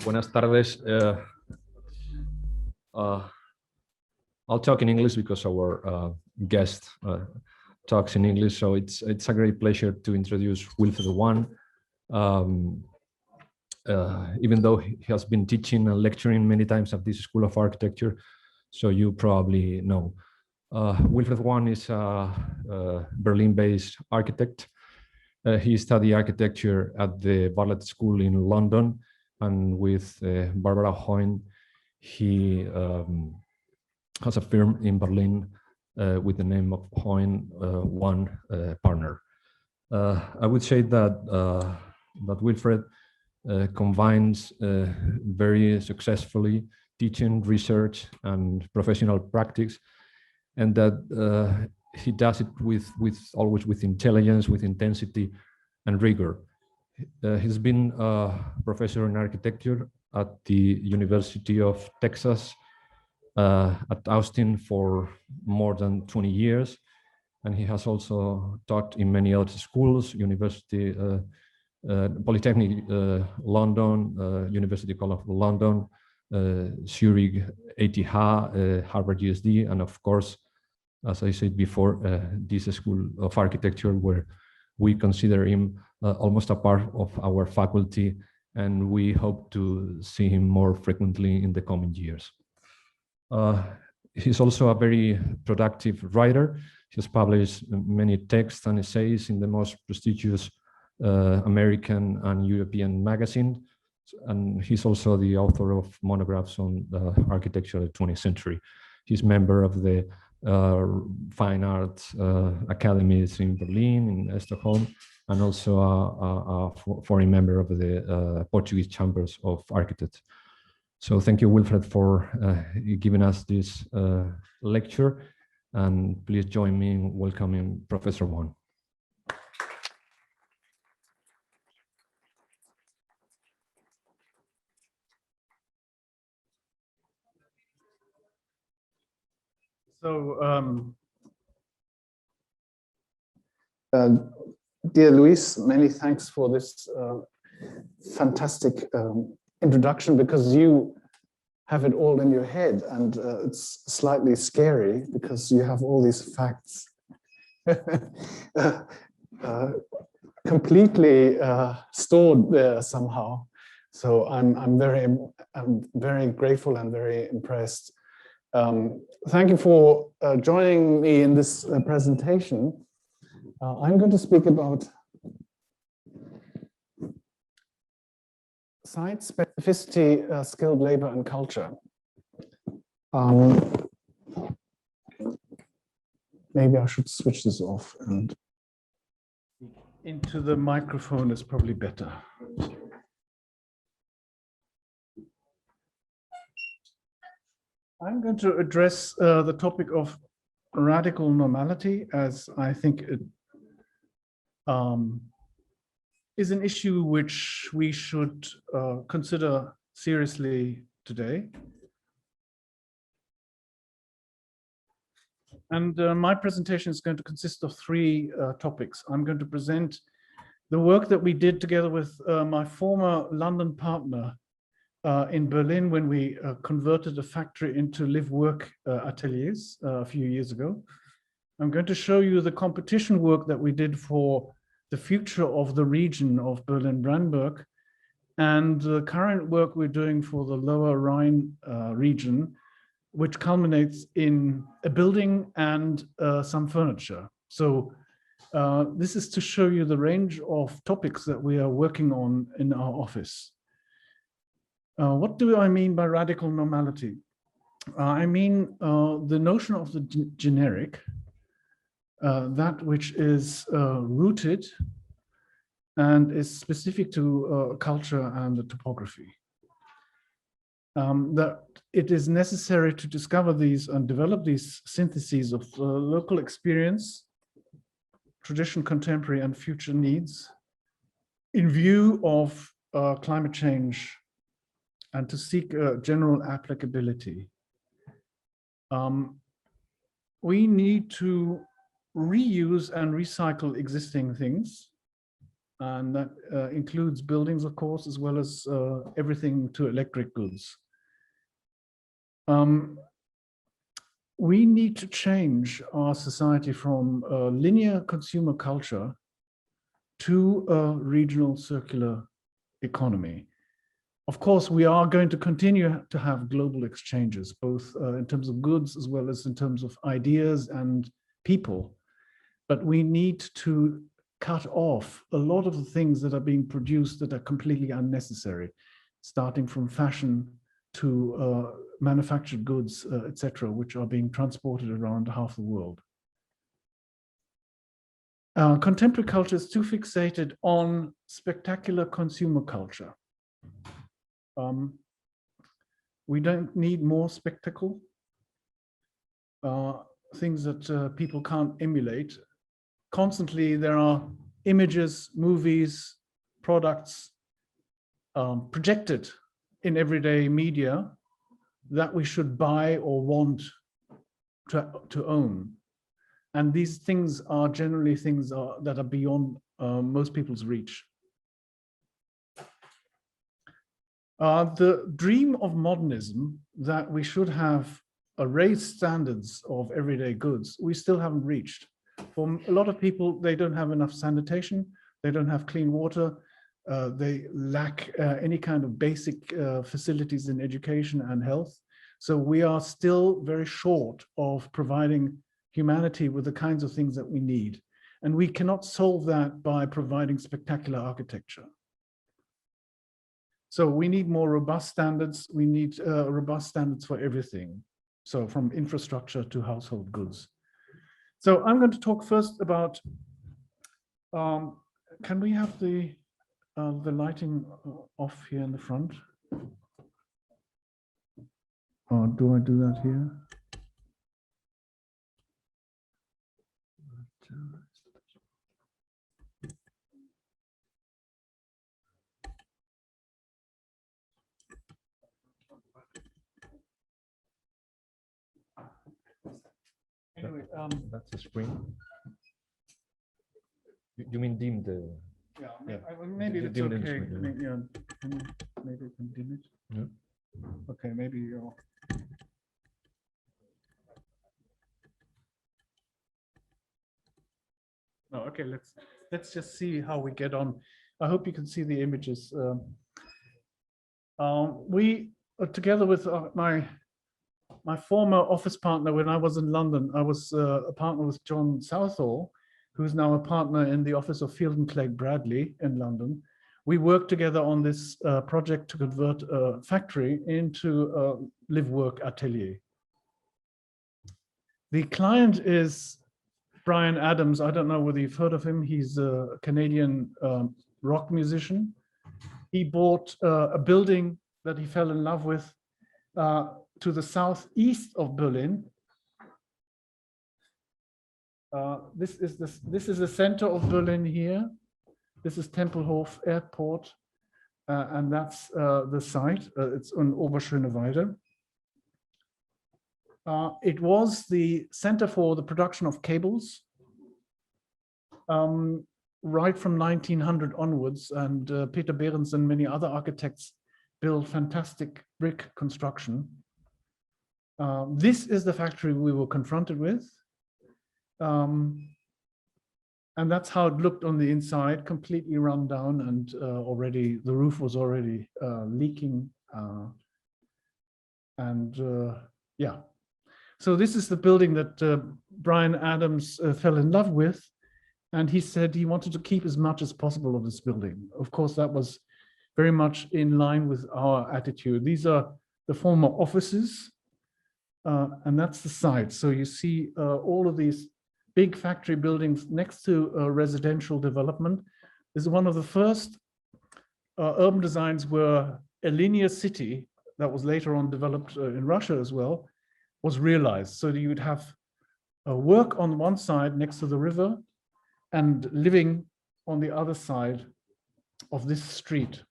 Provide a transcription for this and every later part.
Buenas tardes. I'll talk in English because our guest talks in English, so it's a great pleasure to introduce Wilfried Wang. Even though he has been teaching and lecturing many times at this School of Architecture, so you probably know. Wilfried Wang is a Berlin-based architect. He studied architecture at the Bartlett School in London, and with Barbara Hoyne, he has a firm in Berlin with the name of Hoyne One Partner. I would say that Wilfried combines very successfully teaching, research, and professional practice, and that he does it always with intelligence, with intensity, and rigor. He's been a professor in architecture at the University of Texas at Austin for more than 20 years, and he has also taught in many other schools, University Polytechnic London, University College London, Zurich, ETH, Harvard USD, and of course, as I said before, this School of Architecture, where we consider him almost a part of our faculty, and we hope to see him more frequently in the coming years. He's also a very productive writer. He's published many texts and essays in the most prestigious American and European magazines, and he's also the author of monographs on architecture of the 20th century. He's member of the fine arts academies in Berlin, in Stockholm, and also a foreign member of the Portuguese Chambers of Architects. So thank you, Wilfried, for giving us this lecture, and please join me in welcoming Professor Wang. So, dear Luis, many thanks for this fantastic introduction, because you have it all in your head, and it's slightly scary because you have all these facts completely stored there somehow. So I'm very grateful and very impressed. Thank you for joining me in this presentation. I'm going to speak about site specificity, skilled labor, and culture. Maybe I should switch this off and into the microphone is probably better. I'm going to address the topic of radical normality, as I think it is an issue which we should consider seriously today. And my presentation is going to consist of three topics. I'm going to present the work that we did together with my former London partner in Berlin, when we converted a factory into live-work ateliers a few years ago. I'm going to show you the competition work that we did for the future of the region of Berlin-Brandenburg, and the current work we're doing for the lower Rhine region, which culminates in a building and some furniture. So this is to show you the range of topics that we are working on in our office. What do I mean by radical normality? I mean the notion of the generic, that which is rooted and is specific to culture and the topography. That it is necessary to discover these and develop these syntheses of local experience, tradition, contemporary, and future needs in view of climate change, and to seek general applicability. We need to reuse and recycle existing things, And that includes buildings, of course, as well as everything to electric goods. We need to change our society from a linear consumer culture to a regional circular economy. Of course, we are going to continue to have global exchanges, both in terms of goods as well as in terms of ideas and people. But we need to cut off a lot of the things that are being produced that are completely unnecessary, starting from fashion to manufactured goods, etc., which are being transported around half the world. Contemporary culture is too fixated on spectacular consumer culture. We don't need more spectacle, things that people can't emulate. Constantly there are images, movies, products projected in everyday media that we should buy or want to own. And these things are generally things that are beyond most people's reach. The dream of modernism that we should have raised standards of everyday goods, we still haven't reached. For a lot of people, they don't have enough sanitation, they don't have clean water, they lack any kind of basic facilities in education and health. So we are still very short of providing humanity with the kinds of things that we need. And we cannot solve that by providing spectacular architecture. So we need more robust standards. We need robust standards for everything. So from infrastructure to household goods. So I'm going to talk first about, can we have the lighting off here in the front? Or do I do that here? Anyway, that's a screen. You mean dim the? Yeah, maybe it's okay. Maybe you can dim it. Yeah. Okay, maybe you're. No, okay. Let's just see how we get on. I hope you can see the images. We together with my former office partner when I was in London. I was a partner with John Southall, who's now a partner in the office of Field and Clegg Bradley in London. We worked together on this project to convert a factory into a live-work atelier. The client is Bryan Adams. I don't know whether you've heard of him. He's a Canadian rock musician. He bought a building that he fell in love with to the southeast of Berlin. This is the center of Berlin here. This is Tempelhof Airport, and that's the site. It's on Oberschöneweide. It was the center for the production of cables right from 1900 onwards, and Peter Behrens and many other architects built fantastic brick construction. This is the factory we were confronted with. And that's how it looked on the inside, completely run down, and already the roof was already leaking. Yeah, so this is the building that Bryan Adams fell in love with, and he said he wanted to keep as much as possible of this building. Of course, that was very much in line with our attitude. These are the former offices, and that's the site. So you see all of these big factory buildings next to a residential development. This is one of the first urban designs where a linear city that was later on developed in Russia as well was realized. So you would have work on one side next to the river and living on the other side of this street.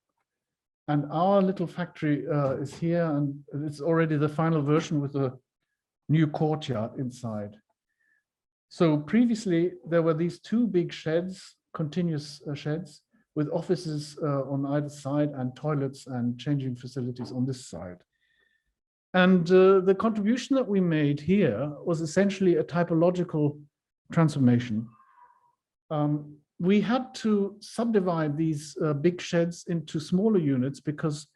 And our little factory is here, and it's already the final version with a new courtyard inside. So previously there were these two big sheds, continuous sheds. with offices on either side and toilets and changing facilities on this side. And the contribution that we made here was essentially a typological transformation. We had to subdivide these big sheds into smaller units because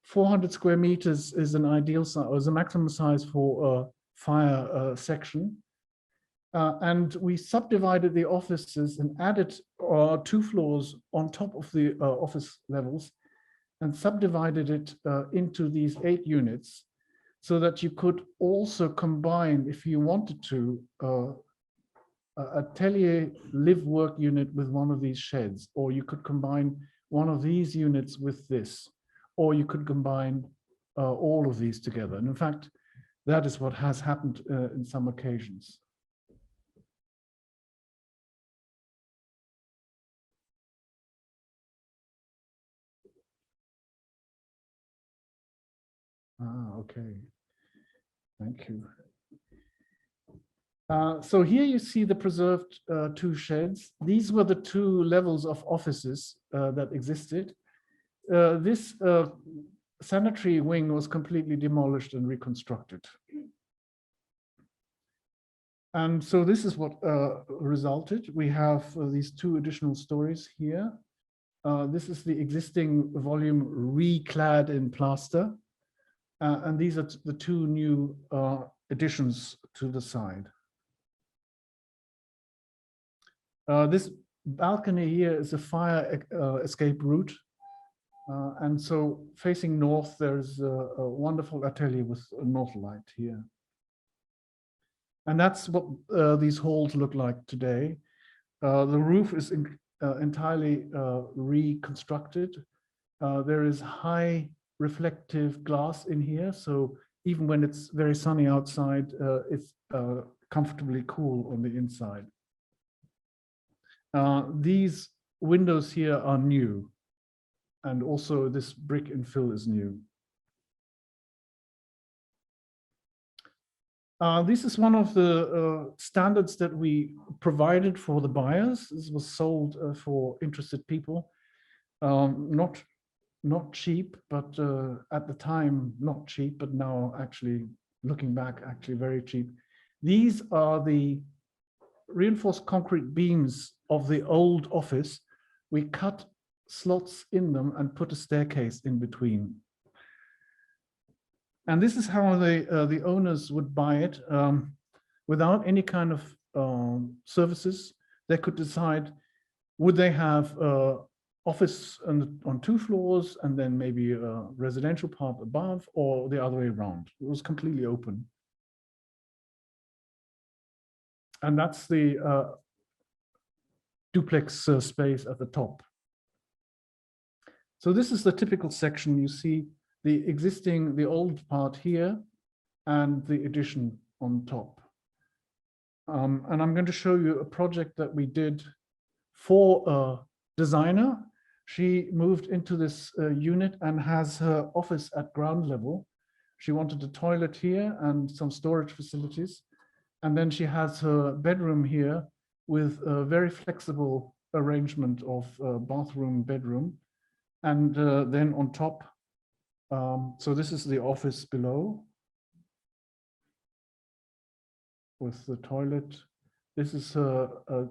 400 square meters is an ideal size, or is a maximum size for a fire section. And we subdivided the offices and added 2 floors on top of the office levels and subdivided it into these 8 units so that you could also combine, if you wanted to, atelier live-work unit with one of these sheds, or you could combine one of these units with this, or you could combine all of these together. And in fact, that is what has happened in some occasions. Okay. Thank you. So here you see the preserved 2 sheds. These were the 2 levels of offices that existed. This sanitary wing was completely demolished and reconstructed. And so this is what resulted. We have these 2 additional stories here. This is the existing volume reclad in plaster. And these are the 2 new additions to the side. This balcony here is a fire escape route. And so facing north, there's a wonderful atelier with a north light here. And that's what these halls look like today. The roof is entirely reconstructed. There is high reflective glass in here. So even when it's very sunny outside, it's comfortably cool on the inside. These windows here are new. And also this brick infill is new. This is one of the standards that we provided for the buyers. This was sold for interested people. Not cheap, but at the time, not cheap, but now actually, looking back, actually very cheap. These are the reinforced concrete beams of the old office. We cut slots in them and put a staircase in between. And this is how the owners would buy it without any kind of services. They could decide, would they have office on 2 floors and then maybe a residential part above, or the other way around. It was completely open. And that's the duplex space at the top. So this is the typical section. You see the old part here and the addition on top. And I'm going to show you a project that we did for a designer. She moved into this unit and has her office at ground level. She wanted a toilet here and some storage facilities. And then she has her bedroom here with a very flexible arrangement of bathroom, bedroom. And then on top, so this is the office below with the toilet. This is a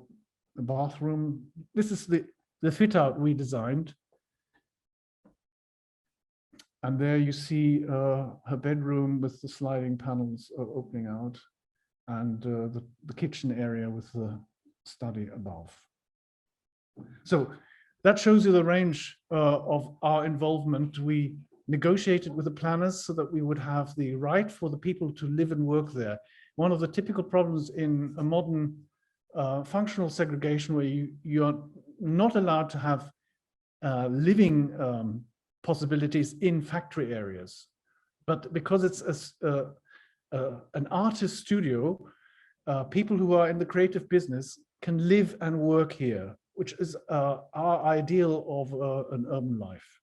bathroom. This is the fit out we designed. And there you see her bedroom with the sliding panels opening out, and the kitchen area with the study above. So that shows you the range of our involvement. We negotiated with the planners so that we would have the right for the people to live and work there. One of the typical problems in a modern functional segregation, where you are not allowed to have living possibilities in factory areas, but because it's an artist studio, people who are in the creative business can live and work here, which is our ideal of an urban life.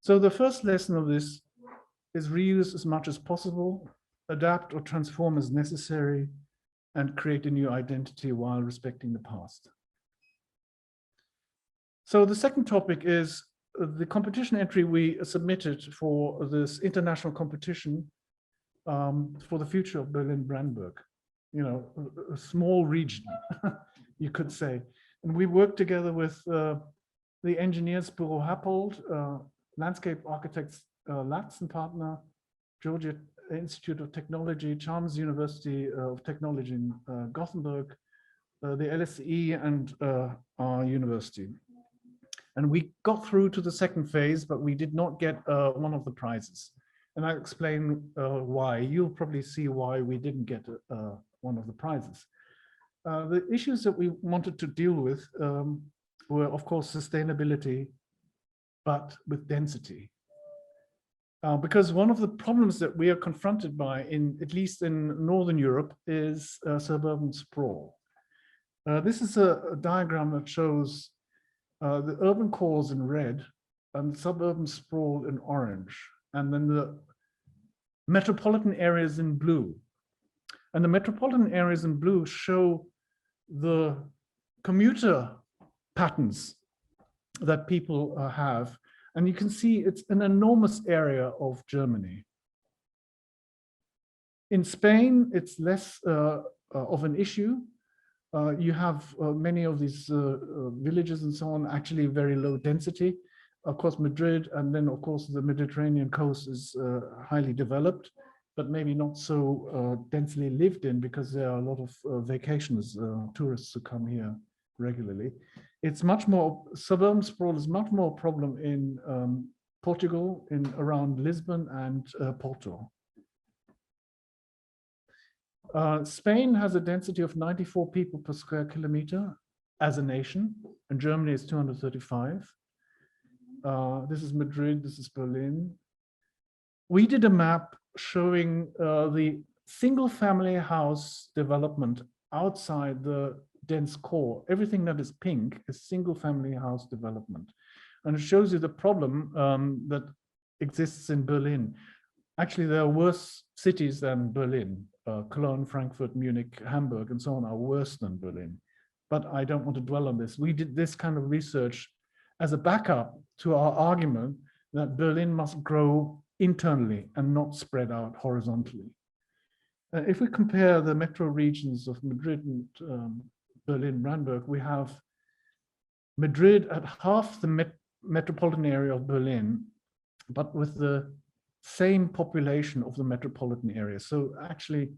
So the first lesson of this is reuse as much as possible, adapt or transform as necessary, and create a new identity while respecting the past. So the second topic is the competition entry we submitted for this international competition for the future of Berlin-Brandenburg. You know, a small region, you could say. And we worked together with the engineers Bureau Happold, landscape architects Latz and partner, Georgia Institute of Technology, Chalmers University of Technology in Gothenburg, the LSE and our university. And we got through to the second phase, but we did not get one of the prizes. And I'll explain why. You'll probably see why we didn't get one of the prizes. The issues that we wanted to deal with were, of course, sustainability, but with density. Because one of the problems that we are confronted by, at least in Northern Europe, is suburban sprawl. This is a diagram that shows the urban cores in red and suburban sprawl in orange, and then the metropolitan areas in blue. And the metropolitan areas in blue show the commuter patterns that people have. And you can see it's an enormous area of Germany. In Spain, it's less of an issue. You have many of these villages and so on, actually very low density. Of course, Madrid, and then of course the Mediterranean coast is highly developed, but maybe not so densely lived in, because there are a lot of vacationers, tourists who come here regularly. It's much more, suburban sprawl is much more a problem in Portugal, around Lisbon and Porto. Spain has a density of 94 people per square kilometer as a nation, and Germany is 235. This is Madrid, this is Berlin. We did a map showing the single family house development outside the dense core. Everything that is pink is single family house development. And it shows you the problem that exists in Berlin. Actually, there are worse cities than Berlin. Cologne, Frankfurt, Munich, Hamburg, and so on are worse than Berlin. But I don't want to dwell on this. We did this kind of research as a backup to our argument that Berlin must grow internally and not spread out horizontally. If we compare the metro regions of Madrid and Berlin, Brandenburg, we have Madrid at half the metropolitan area of Berlin, but with the same population of the metropolitan area. So actually,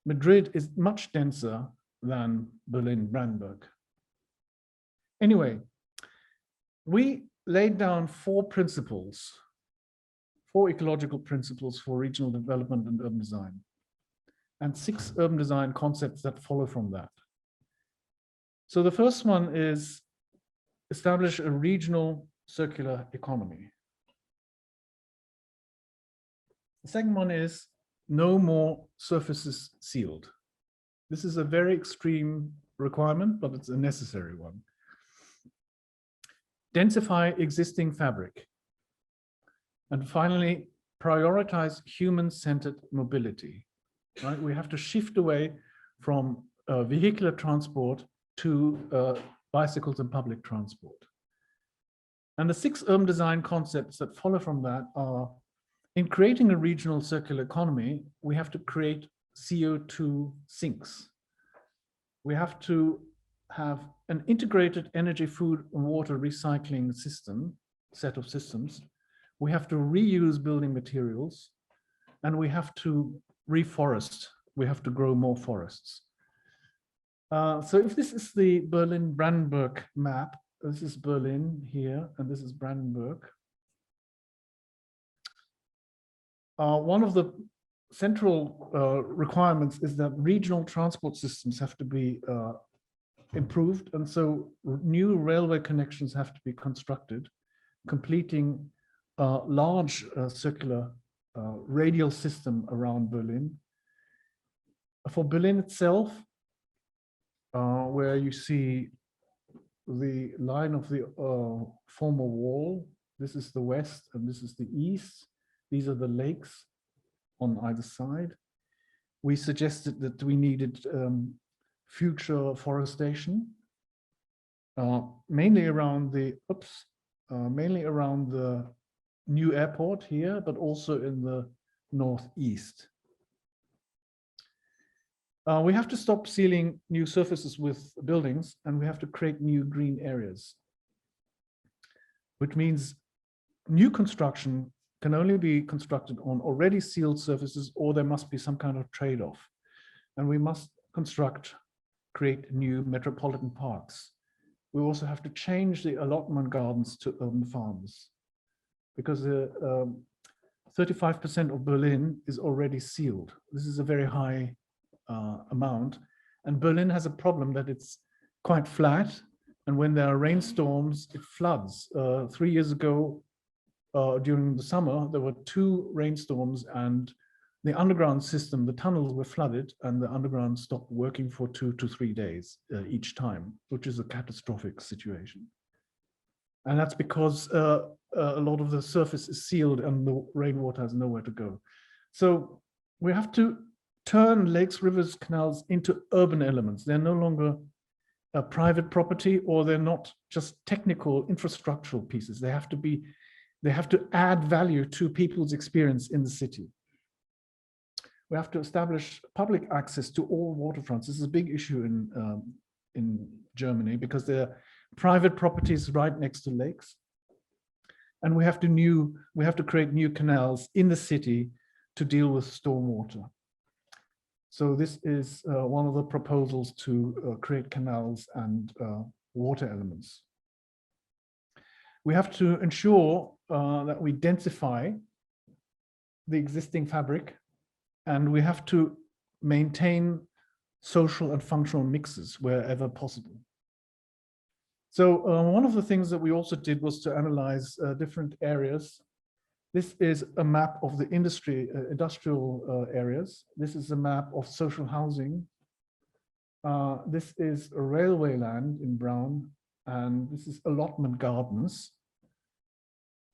Madrid is much denser than Berlin, Brandenburg. Anyway, we laid down four ecological principles for regional development and urban design, and 6 urban design concepts that follow from that. So the first one is establish a regional circular economy. The second one is no more surfaces sealed. This is a very extreme requirement, but it's a necessary one. Densify existing fabric. And finally, prioritize human-centered mobility. Right? We have to shift away from vehicular transport to bicycles and public transport. And the 6 urban design concepts that follow from that are: in creating a regional circular economy, we have to create CO2 sinks. We have to have an integrated energy, food, and water recycling set of systems. We have to reuse building materials, and we have to reforest. We have to grow more forests. So if this is the Berlin-Brandenburg map, this is Berlin here, and this is Brandenburg. One of the central requirements is that regional transport systems have to be improved, and so new railway connections have to be constructed, completing a large circular radial system around Berlin. For Berlin itself, where you see the line of the former wall, this is the west and this is the east. These are the lakes on either side. We suggested that we needed future forestation. mainly around the new airport here, but also in the northeast. We have to stop sealing new surfaces with buildings, and we have to create new green areas, which means new construction can only be constructed on already sealed surfaces, or there must be some kind of trade-off. And we must create new metropolitan parks. We also have to change the allotment gardens to urban farms, because 35% of Berlin is already sealed. This is a very high amount. And Berlin has a problem that it's quite flat. And when there are rainstorms, it floods. 3 years ago, during the summer, there were 2 rainstorms, and the underground system, the tunnels were flooded, and the underground stopped working for 2 to 3 days each time, which is a catastrophic situation. And that's because a lot of the surface is sealed and the rainwater has nowhere to go. So we have to turn lakes, rivers, canals into urban elements. They're no longer a private property, or they're not just technical infrastructural pieces. They have to add value to people's experience in the city. We have to establish public access to all waterfronts. This is a big issue in Germany, because there are private properties right next to lakes. And we have to create new canals in the city to deal with stormwater. So this is one of the proposals to create canals and water elements. We have to ensure that we densify the existing fabric, and we have to maintain social and functional mixes wherever possible. So one of the things that we also did was to analyze different areas. This is a map of the industrial areas. This is a map of social housing. This is a railway land in brown, and this is allotment gardens.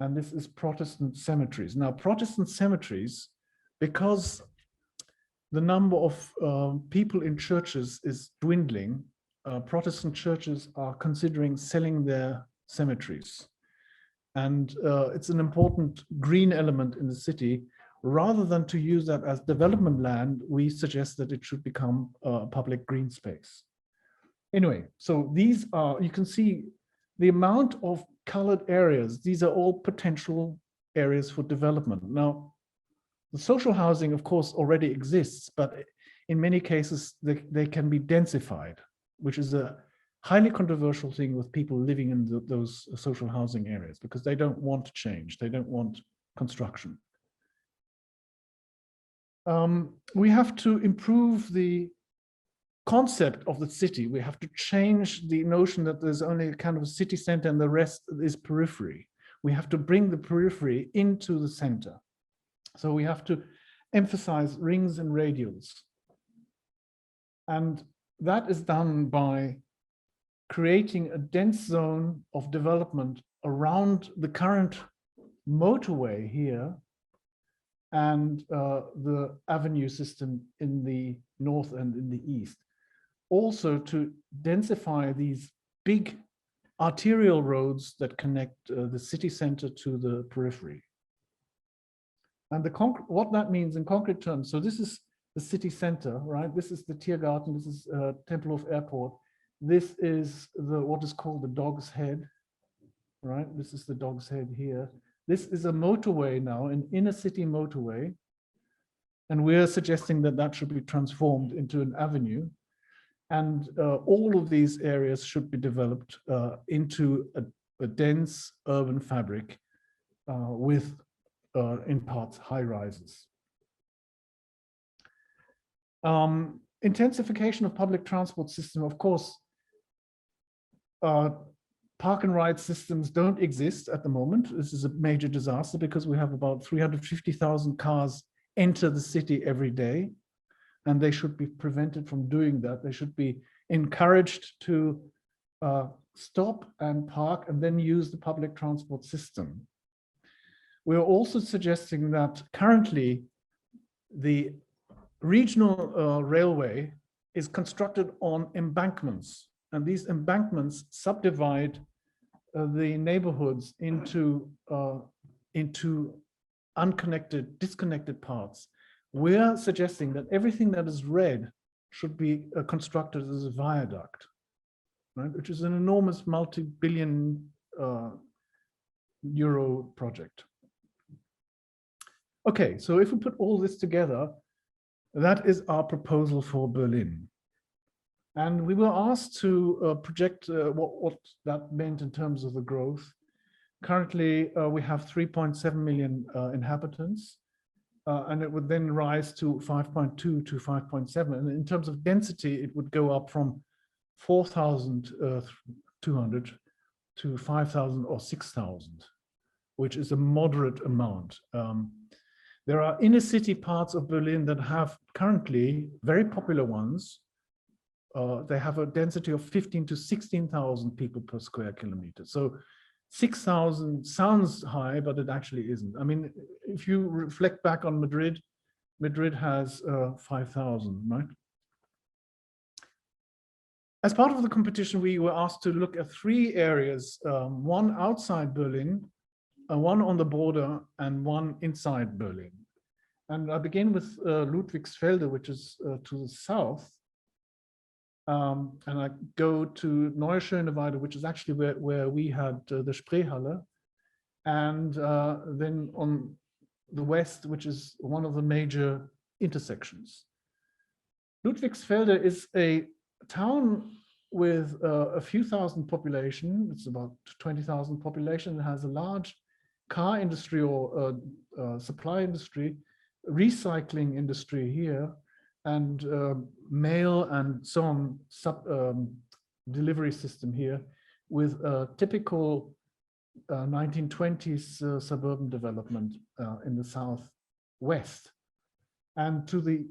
And this is Protestant cemeteries. Now, Protestant cemeteries, because the number of people in churches is dwindling, Protestant churches are considering selling their cemeteries. And it's an important green element in the city. Rather than to use that as development land, we suggest that it should become a public green space. Anyway, so these are, you can see the amount of colored areas. These are all potential areas for development. Now, the social housing, of course, already exists, but in many cases, they can be densified, which is a highly controversial thing with people living in those social housing areas, because they don't want change. They don't want construction. We have to improve the concept of the city. We have to change the notion that there's only a kind of a city center and the rest is periphery. We have to bring the periphery into the center. So we have to emphasize rings and radials. And that is done by creating a dense zone of development around the current motorway here and the avenue system in the north and in the east. Also to densify these big arterial roads that connect the city center to the periphery. And what that means in concrete terms, so this is the city center, right? This is the Tiergarten, this is Tempelhof Airport. This is what is called the Dog's Head, right? This is the Dog's Head here. This is a motorway now, an inner city motorway. And we're suggesting that that should be transformed into an avenue. And all of these areas should be developed into a dense urban fabric with, in parts, high rises. Intensification of public transport system, of course, park and ride systems don't exist at the moment. This is a major disaster because we have about 350,000 cars enter the city every day, and they should be prevented from doing that. They should be encouraged to stop and park and then use the public transport system. We're also suggesting that currently the regional railway is constructed on embankments. and these embankments subdivide the neighborhoods into unconnected, disconnected parts. We're suggesting that everything that is red should be constructed as a viaduct, right? Which is an enormous multi-billion euro project. Okay, so if we put all this together, that is our proposal for Berlin. And we were asked to project what that meant in terms of the growth. Currently, we have 3.7 million inhabitants, and it would then rise to 5.2 to 5.7. And in terms of density, it would go up from 4,200 to 5,000 or 6,000, which is a moderate amount. There are inner city parts of Berlin that have currently very popular ones. They have a density of 15 to 16,000 people per square kilometer. So 6,000 sounds high, but it actually isn't. I mean, if you reflect back on Madrid, Madrid has 5,000, right? As part of the competition, we were asked to look at 3 areas, one outside Berlin, one on the border, and one inside Berlin. And I begin with Ludwigsfelde, which is to the south. And I go to Neue Schöneweide, which is actually where we had the Spreehalle. And then on the west, which is one of the major intersections. Ludwigsfelde is a town with a few thousand population. It's about 20,000 population. It has a large car industry or supply industry, recycling industry here, and mail and so on delivery system here, with a typical 1920s suburban development in the southwest. And to the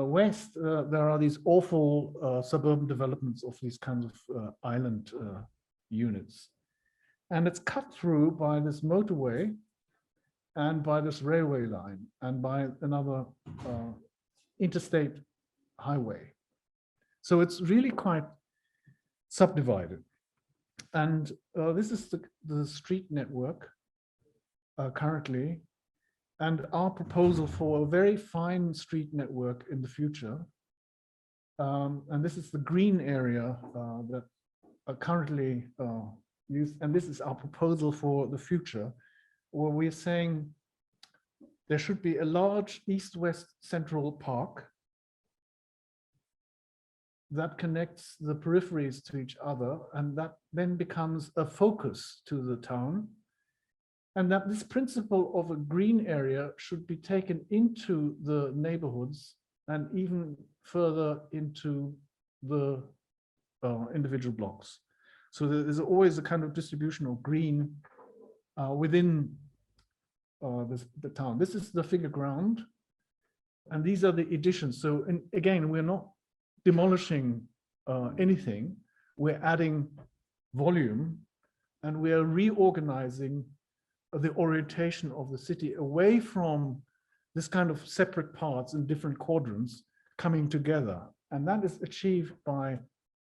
west, there are these awful suburban developments of these kinds of island units. And it's cut through by this motorway and by this railway line and by another interstate highway. So it's really quite subdivided. And this is the street network currently, and our proposal for a very fine street network in the future. And this is the green area that are currently used, and this is our proposal for the future, where we're saying there should be a large east-west central park that connects the peripheries to each other, and that then becomes a focus to the town. And that this principle of a green area should be taken into the neighborhoods and even further into the individual blocks. So there's always a kind of distribution of green within the town. This is the figure ground, and these are the additions. So again, we're not demolishing anything. We're adding volume, and we are reorganizing the orientation of the city away from this kind of separate parts in different quadrants coming together. And that is achieved by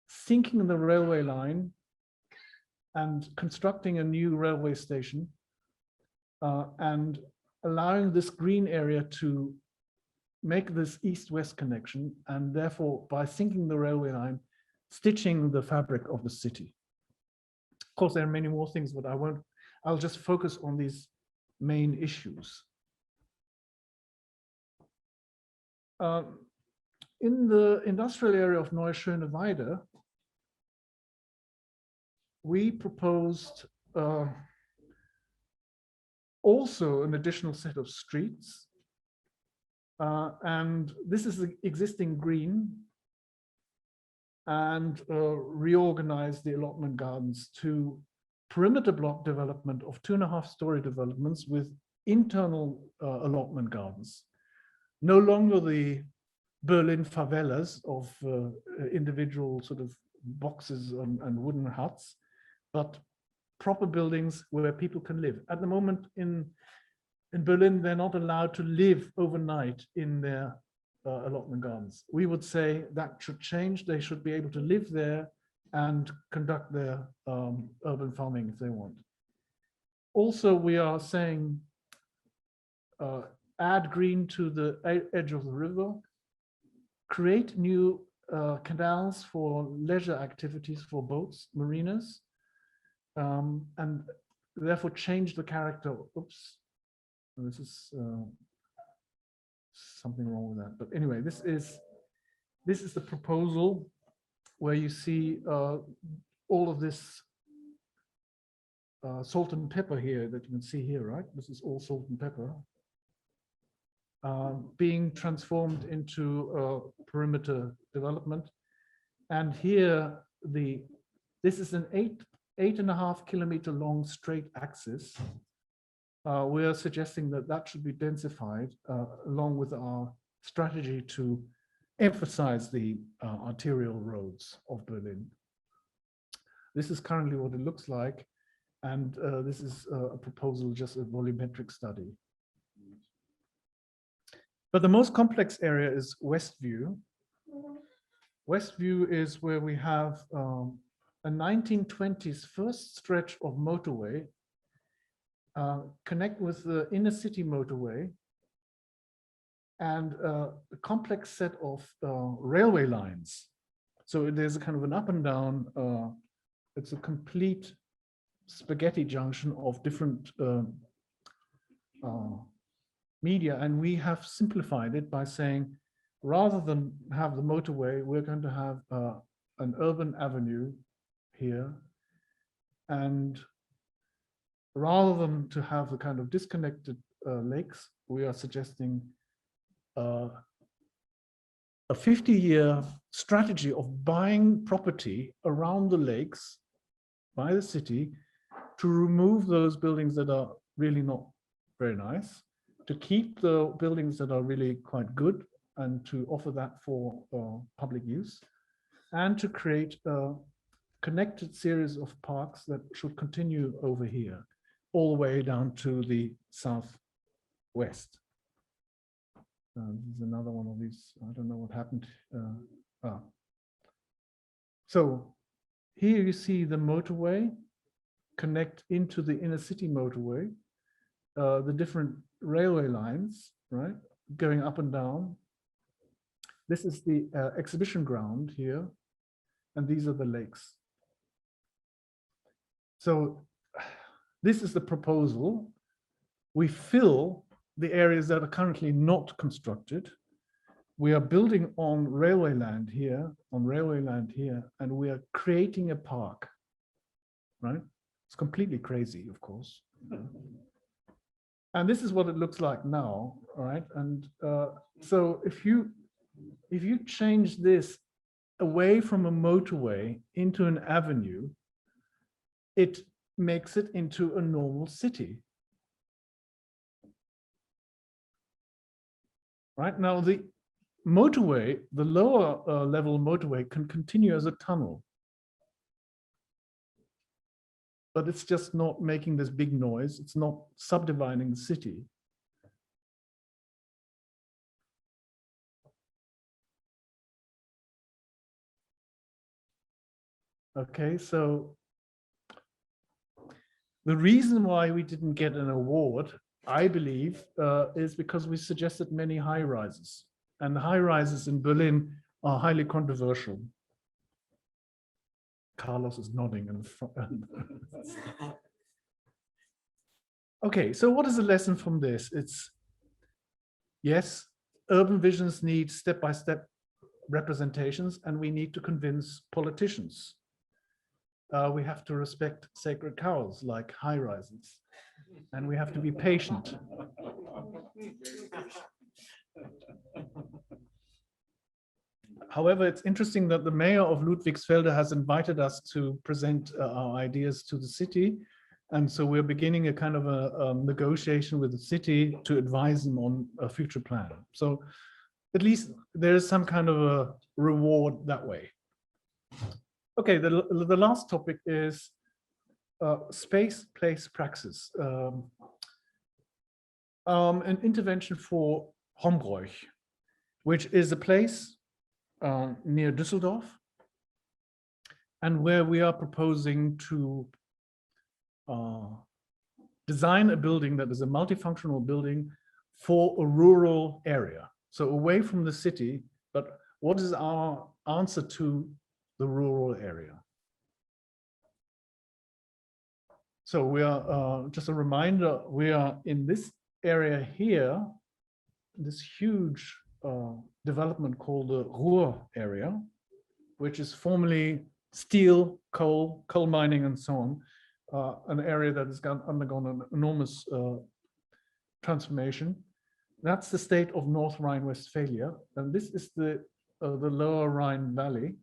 sinking the railway line and constructing a new railway station and allowing this green area to make this east-west connection, and therefore by sinking the railway line, stitching the fabric of the city. Of course, there are many more things, but I'll just focus on these main issues. In the industrial area of Neue Schöneweide, we proposed also an additional set of streets. And this is the existing green, and reorganize the allotment gardens to perimeter block development of 2.5-story developments with internal allotment gardens. No longer the Berlin favelas of individual sort of boxes and wooden huts, but proper buildings where people can live. At the moment in Berlin, they're not allowed to live overnight in their allotment gardens. We would say that should change. They should be able to live there and conduct their urban farming if they want. Also, we are saying add green to the edge of the river, create new canals for leisure activities for boats, marinas, and therefore change the character. Oops, this is something wrong with that. But anyway, this is the proposal where you see all of this salt and pepper here that you can see here, right? This is all salt and pepper being transformed into perimeter development. And here, this is an 8.5 kilometer long straight axis. We are suggesting that that should be densified along with our strategy to emphasize the arterial roads of Berlin. This is currently what it looks like. And this is a proposal, just a volumetric study. But the most complex area is Westview. Westview is where we have a 1920s first stretch of motorway connect with the inner city motorway and a complex set of railway lines. So there's a kind of an up and down, it's a complete spaghetti junction of different media, and we have simplified it by saying, rather than have the motorway, we're going to have an urban avenue here, and rather than to have the kind of disconnected lakes, we are suggesting a 50-year strategy of buying property around the lakes by the city to remove those buildings that are really not very nice, to keep the buildings that are really quite good and to offer that for public use, and to create a connected series of parks that should continue over here, all the way down to the southwest. This is another one of these, I don't know what happened. So here you see the motorway connect into the inner city motorway, the different railway lines, right, going up and down. This is the exhibition ground here, and these are the lakes. So this is the proposal. We fill the areas that are currently not constructed. We are building on railway land here, and we are creating a park, right? It's completely crazy, of course. And this is what it looks like now, right? And so if you change this away from a motorway into an avenue, it makes it into a normal city. Right now, the motorway, the lower level motorway can continue as a tunnel. But it's just not making this big noise. It's not subdividing the city. Okay, so the reason why we didn't get an award, I believe, is because we suggested many high rises, and the high rises in Berlin are highly controversial. Carlos is nodding. Okay, so what is the lesson from this? It's, yes, urban visions need step-by-step representations, and we need to convince politicians. We have to respect sacred cows like high rises, and we have to be patient. However, it's interesting that the mayor of Ludwigsfelde has invited us to present our ideas to the city. And so we're beginning a kind of a negotiation with the city to advise them on a future plan. So at least there is some kind of a reward that way. Okay, the last topic is space, place, praxis. An intervention for Hombroich, which is a place near Düsseldorf, and where we are proposing to design a building that is a multifunctional building for a rural area. So away from the city, but what is our answer to the rural area? So we are, just a reminder, we are in this area here, this huge development called the Ruhr area, which is formerly steel, coal mining, and so on, an area that has undergone an enormous transformation. That's the state of North Rhine-Westphalia, and this is the lower Rhine Valley.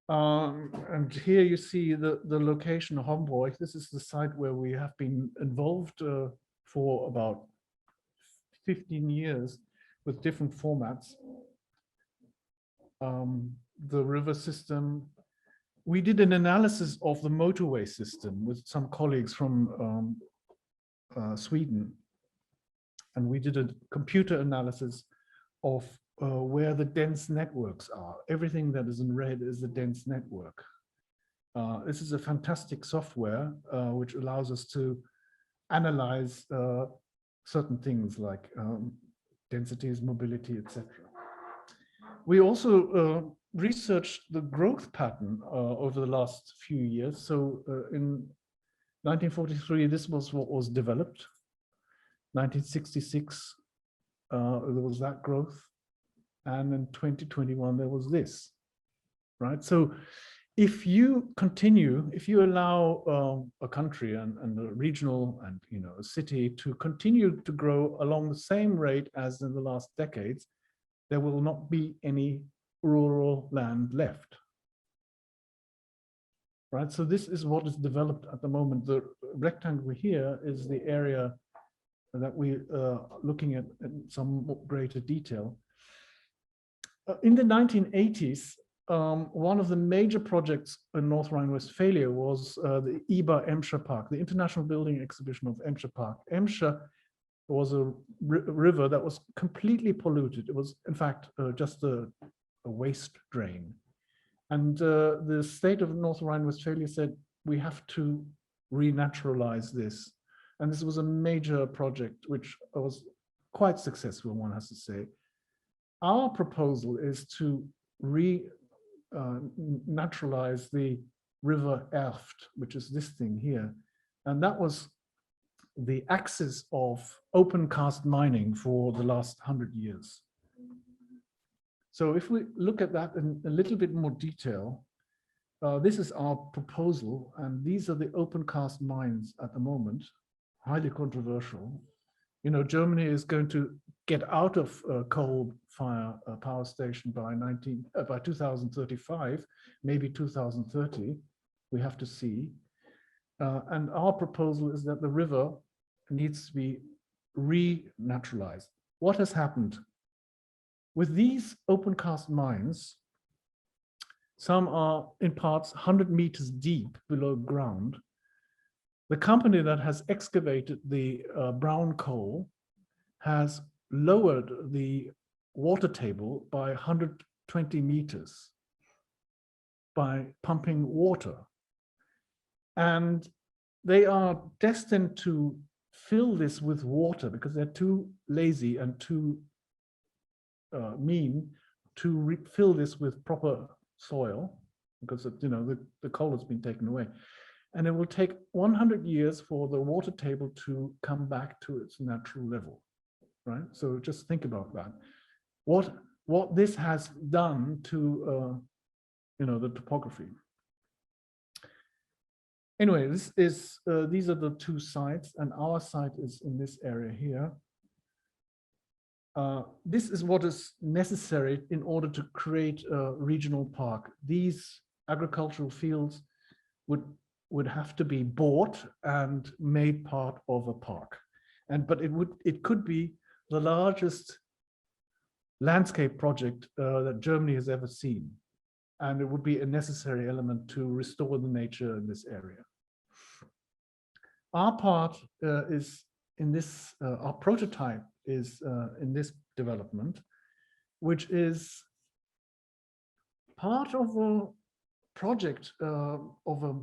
And here you see the location of Homburg. This is the site where we have been involved for about 15 years with different formats. The river system. We did an analysis of the motorway system with some colleagues from Sweden. And we did a computer analysis of where the dense networks are. Everything that is in red is the dense network. This is a fantastic software which allows us to analyze certain things like densities, mobility, etc. We also researched the growth pattern over the last few years. So in 1943, this was what was developed. 1966, there was that growth. And in 2021, there was this, right? So if you continue, if you allow a country and a regional and a city to continue to grow along the same rate as in the last decades, there will not be any rural land left, right? So this is what is developed at the moment. The rectangle here is the area that we are looking at in some greater detail. In the 1980s, one of the major projects in North Rhine-Westphalia was the IBA-Emscher Park, the International Building Exhibition of Emscher Park. Emscher was a river that was completely polluted. It was, in fact, just a waste drain. And the state of North Rhine-Westphalia said, we have to renaturalize this. And this was a major project, which was quite successful, one has to say. Our proposal is to naturalize the river Erft, which is this thing here. And that was the axis of open cast mining for the last 100 years. So if we look at that in a little bit more detail, this is our proposal, and these are the open cast mines at the moment, highly controversial. Germany is going to get out of coal fire power station by 2035, maybe 2030. We have to see. And our proposal is that the river needs to be renaturalized. What has happened? With these open cast mines, some are in parts 100 meters deep below ground. The company that has excavated the brown coal has lowered the water table by 120 meters by pumping water. And they are destined to fill this with water because they're too lazy and too mean to fill this with proper soil because the coal has been taken away. And it will take 100 years for the water table to come back to its natural level, right? So just think about that. What this has done to the topography. Anyway, this is these are the two sites, and our site is in this area here. This is what is necessary in order to create a regional park. These agricultural fields would have to be bought and made part of a park. But it could be the largest landscape project that Germany has ever seen. And it would be a necessary element to restore the nature in this area. Our part is in this, our prototype is in this development, which is part of a project of a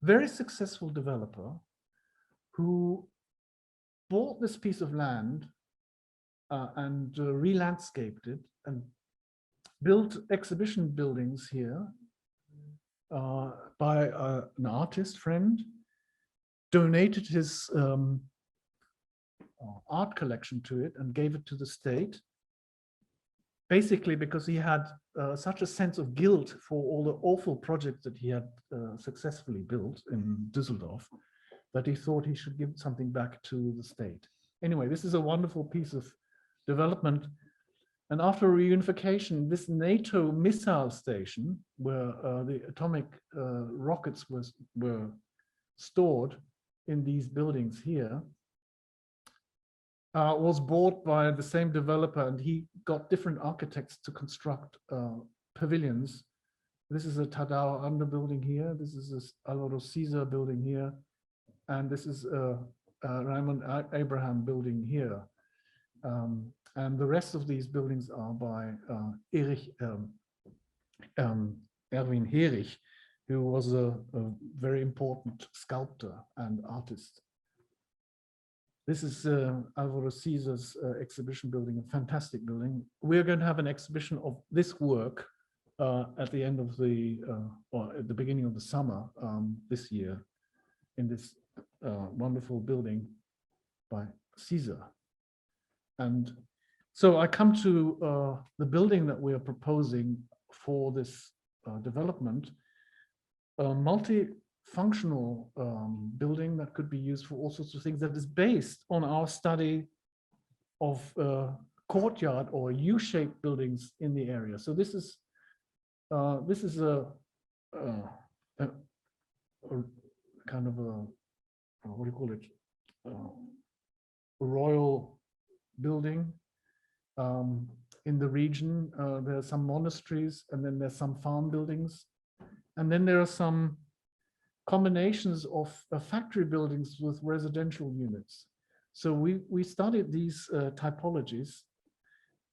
very successful developer who bought this piece of land and re-landscaped it and built exhibition buildings here by an artist friend, donated his art collection to it and gave it to the state, basically because he had such a sense of guilt for all the awful projects that he had successfully built in Düsseldorf, that he thought he should give something back to the state. Anyway, this is a wonderful piece of development. And after reunification, this NATO missile station, where the atomic rockets were stored in these buildings here, was bought by the same developer, and he got different architects to construct pavilions. This is a Tadao Under building here. This is a Alvaro Caesar building here. And this is a Raymond Abraham building here. And the rest of these buildings are by Erwin Herich, who was a very important sculptor and artist. This is Alvaro Caesar's exhibition building, a fantastic building. We're going to have an exhibition of this work at the end of the, or at the beginning of the summer this year in this wonderful building by Caesar. And so I come to the building that we are proposing for this development, a multifunctional building that could be used for all sorts of things, that is based on our study of courtyard or U-shaped buildings in the area. So this is a kind of a, what do you call it, a royal building in the region. There are some monasteries, and then there's some farm buildings, and then there are some combinations of factory buildings with residential units. So we studied these typologies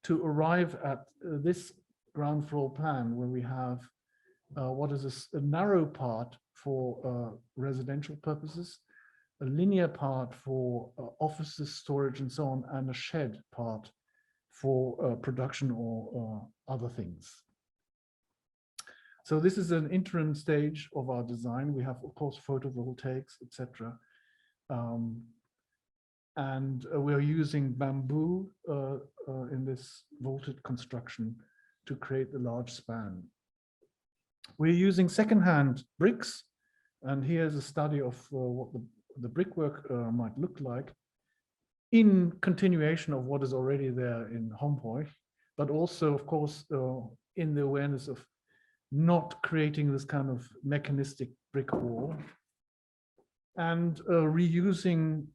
to arrive at this ground floor plan, where we have what is a narrow part for residential purposes, a linear part for offices, storage, and so on, and a shed part for production or other things. So this is an interim stage of our design. We have, of course, photovoltaics, etc. And we're using bamboo in this vaulted construction to create the large span. We're using secondhand bricks, and here's a study of what the brickwork might look like, in continuation of what is already there in Homburg, but also, of course, in the awareness of not creating this kind of mechanistic brick wall, and reusing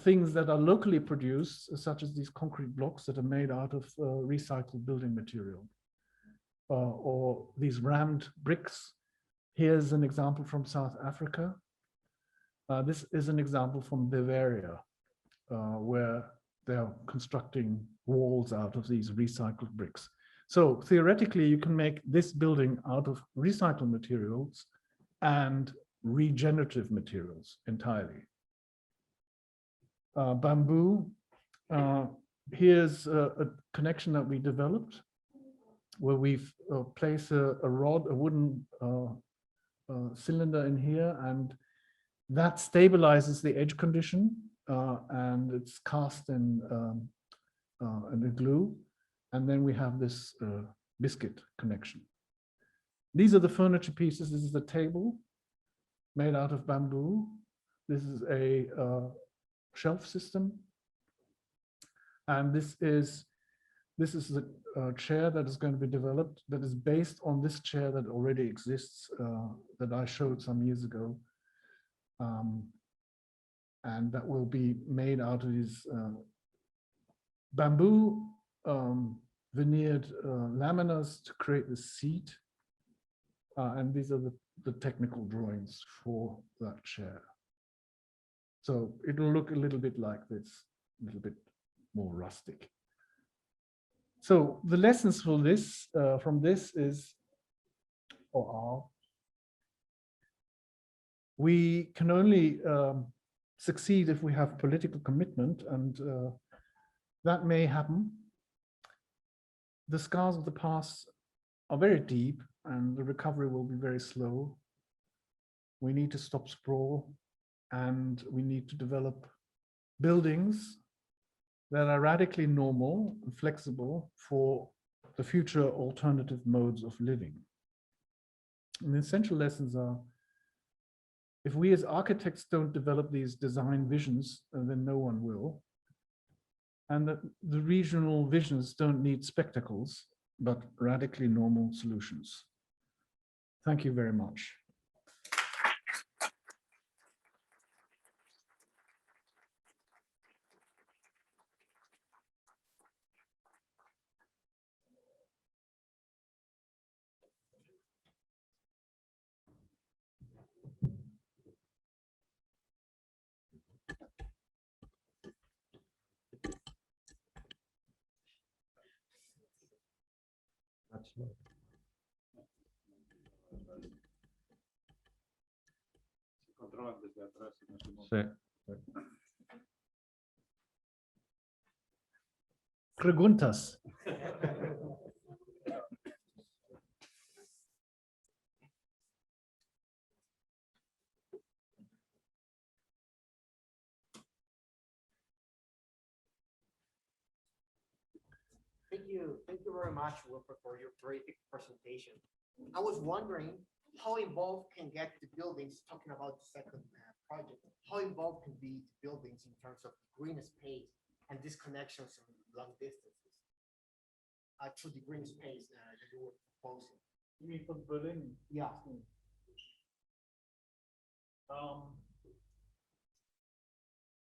things that are locally produced, such as these concrete blocks that are made out of recycled building material, or these rammed bricks. Here's an example from South Africa. This is an example from Bavaria, where they're constructing walls out of these recycled bricks. So theoretically, you can make this building out of recycled materials and regenerative materials entirely. Bamboo, here's a connection that we developed, where we've placed a rod, a wooden cylinder in here, and that stabilizes the edge condition, and it's cast in a glue. And then we have this biscuit connection. These are the furniture pieces. This is the table made out of bamboo. This is a shelf system. And this is the chair that is going to be developed, that is based on this chair that already exists, that I showed some years ago. And that will be made out of these bamboo veneered laminars to create the seat. And these are the technical drawings for that chair. So it will look a little bit like this, a little bit more rustic. So the lessons for this, from this is, or are, we can only succeed if we have political commitment, and that may happen. The scars of the past are very deep, and the recovery will be very slow. We need to stop sprawl, and we need to develop buildings that are radically normal and flexible for the future alternative modes of living. And the essential lessons are, if we as architects don't develop these design visions, then no one will. And that the regional visions don't need spectacles, but radically normal solutions. Thank you very much. Sí. Preguntas. Thank you very much, Wilfried, for your terrific presentation. I was wondering how involved can get the buildings, talking about the second project, how involved can be the buildings in terms of green space and disconnections from long distances to the green space that you were proposing. You mean for Berlin? Yeah.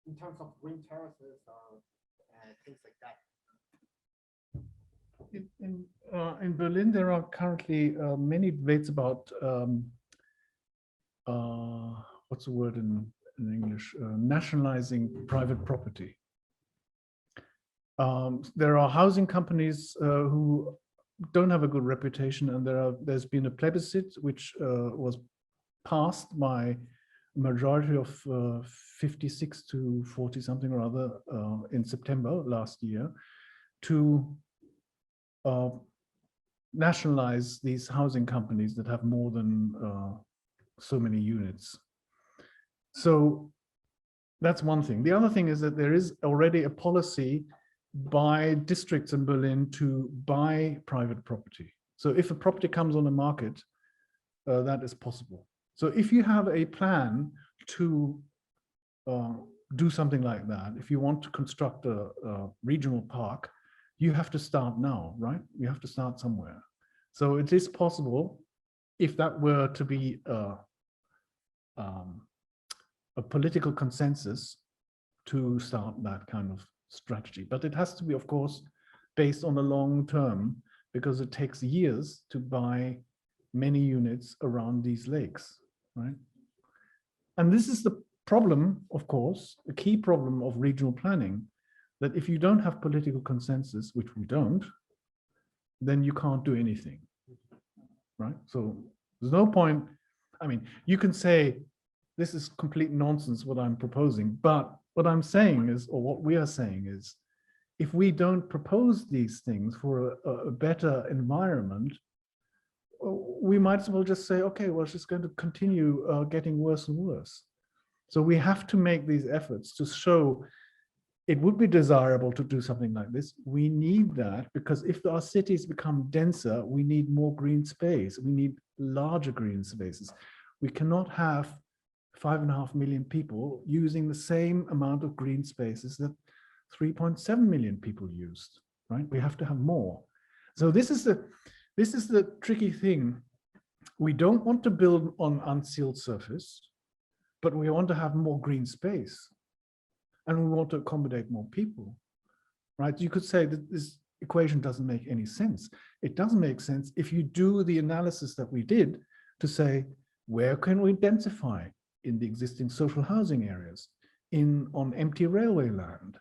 In terms of green terraces or things like that. In Berlin, there are currently many debates about what's the word in English? Nationalizing private property. There are housing companies who don't have a good reputation, and there's been a plebiscite which was passed by a majority of 56 to 40 something or other in September last year to nationalize these housing companies that have more than so many units. So that's one thing. The other thing is that there is already a policy by districts in Berlin to buy private property. So if a property comes on the market, that is possible. So if you have a plan to do something like that, if you want to construct a regional park, you have to start now, right? You have to start somewhere. So it is possible, if that were to be a political consensus, to start that kind of strategy. But it has to be, of course, based on the long term, because it takes years to buy many units around these lakes, right? And this is the problem, of course, the key problem of regional planning, that if you don't have political consensus, which we don't, then you can't do anything, right? So there's no point. I mean, you can say, this is complete nonsense what I'm proposing, but what I'm saying is, or what we are saying is, if we don't propose these things for a better environment, we might as well just say, okay, well, it's just going to continue getting worse and worse. So we have to make these efforts to show it would be desirable to do something like this. We need that, because if our cities become denser, we need more green space. We need larger green spaces. We cannot have 5.5 million people using the same amount of green spaces that 3.7 million people used, right? We have to have more. So this is the tricky thing. We don't want to build on unsealed surface, but we want to have more green space. And we want to accommodate more people, right? You could say that this equation doesn't make any sense. It doesn't make sense if you do the analysis that we did to say, where can we densify in the existing social housing areas, on empty railway land,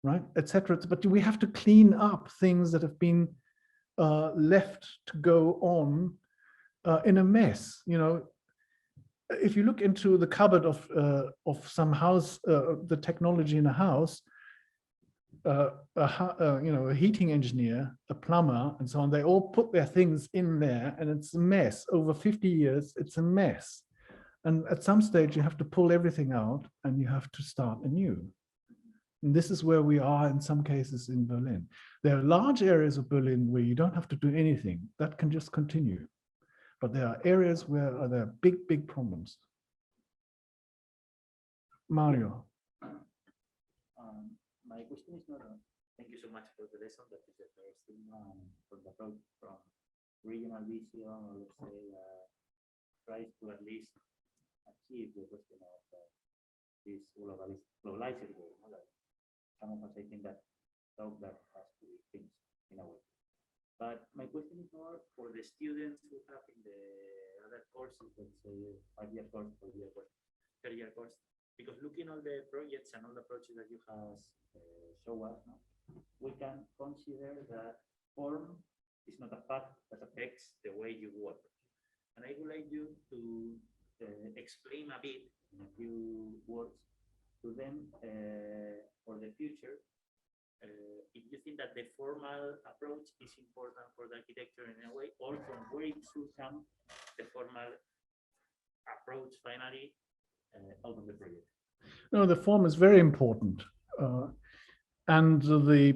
right, etc. But we have to clean up things that have been left to go on in a mess. You know, if you look into the cupboard of some house, the technology in a house, you know, a heating engineer, a plumber, and so on, they all put their things in there, and it's a mess. Over 50 years, it's a mess. And at some stage, you have to pull everything out, and you have to start anew. And this is where we are in some cases in Berlin. There are large areas of Berlin where you don't have to do anything. That can just continue. But there are areas where there are big, big problems. Mario. My question is not, thank you so much for the lesson. That is the first thing from the approach from regional vision, or let's say, tries to at least achieve the question of this globalized world. Like some of us, I think that that has to be things in a way. But my question is more for the students who have in the other courses, let's say 5-year course, 4-year course, 3-year course, because looking all the projects and all the approaches that you have shown us, no, we can consider that form is not a fact that affects the way you work. And I would like you to explain a bit in a few words to them for the future. If you think that the formal approach is important for the architecture in a way, or from where it should come the formal approach finally out of the project. No, the form is very important. And the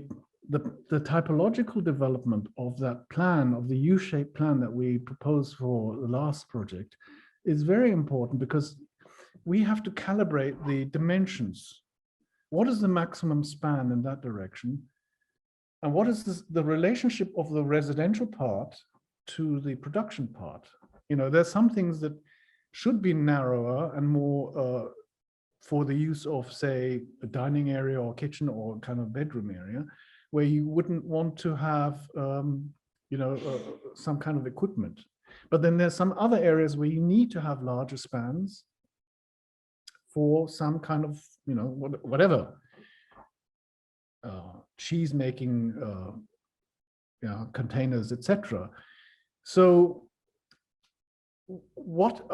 typological development of that plan, of the U-shaped plan that we proposed for the last project, is very important because we have to calibrate the dimensions. What is the maximum span in that direction? And what is the relationship of the residential part to the production part? You know, there's some things that should be narrower and more for the use of, say, a dining area or kitchen or kind of bedroom area, where you wouldn't want to have, you know, some kind of equipment. But then there's some other areas where you need to have larger spans for some kind of, you know, whatever, cheese making, you know, containers, etc. So what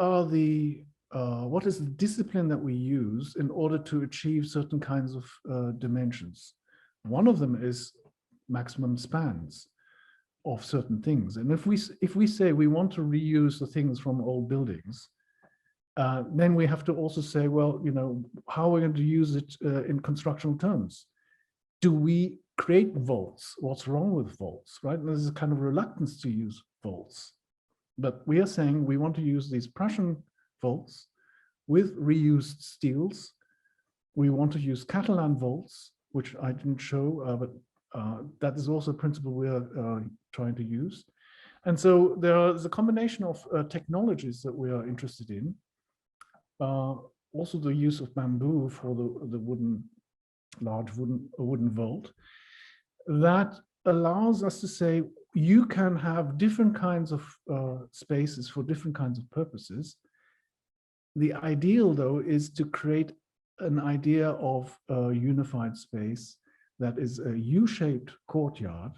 is the discipline that we use in order to achieve certain kinds of dimensions? One of them is maximum spans of certain things. And if we say we want to reuse the things from old buildings, then we have to also say, well, you know, how are we going to use it in constructional terms? Do we create vaults? What's wrong with vaults, right? And there's a kind of reluctance to use vaults. But we are saying we want to use these Prussian vaults with reused steels. We want to use Catalan vaults, which I didn't show, but that is also a principle we are trying to use. And so there is a combination of technologies that we are interested in. Also the use of bamboo for the large wooden vault, that allows us to say you can have different kinds of spaces for different kinds of purposes. The ideal, though, is to create an idea of a unified space that is a U-shaped courtyard,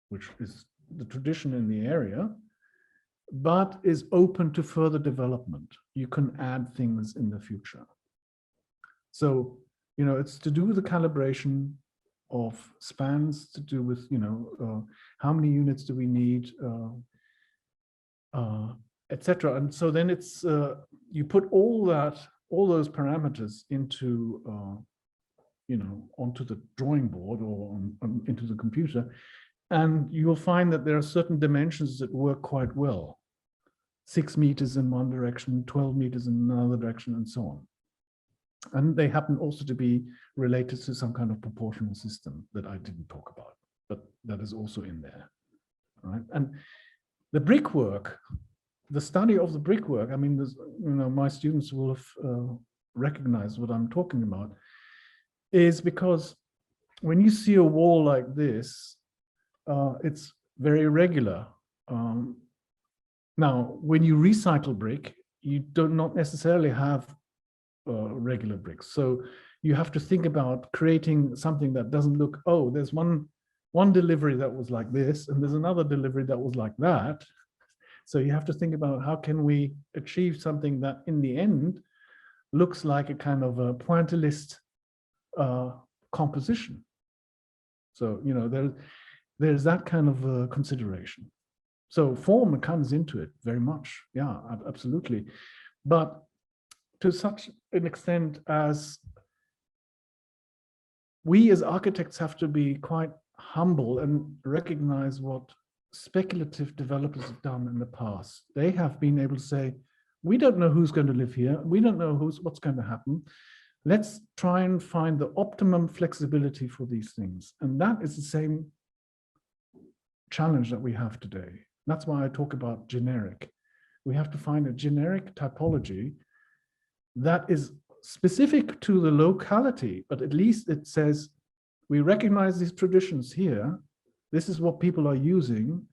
which is the tradition in the area, but is open to further development. You can add things in the future. So, you know, it's to do with the calibration of spans, to do with, you know, how many units do we need, etc. And so then it's, you put all those parameters into, you know, onto the drawing board or into the computer, and you'll find that there are certain dimensions that work quite well. 6 meters in one direction, 12 meters in another direction, and so on. And they happen also to be related to some kind of proportional system that I didn't talk about, but that is also in there, right? And the brickwork, the study of the brickwork, I mean, you know, my students will have recognized what I'm talking about, is because when you see a wall like this, it's very irregular. Now, when you recycle brick, you do not necessarily have regular bricks. So you have to think about creating something that doesn't look, oh, there's one delivery that was like this, and there's another delivery that was like that. So you have to think about how can we achieve something that in the end looks like a kind of a pointillist composition. So, you know, there's that kind of consideration. So form comes into it very much. Yeah, absolutely. But to such an extent as we as architects have to be quite humble and recognize what speculative developers have done in the past. They have been able to say, we don't know who's going to live here. We don't know what's going to happen. Let's try and find the optimum flexibility for these things. And that is the same challenge that we have today. That's why I talk about generic. We have to find a generic typology that is specific to the locality, but at least it says, we recognize these traditions here. This is what people are using.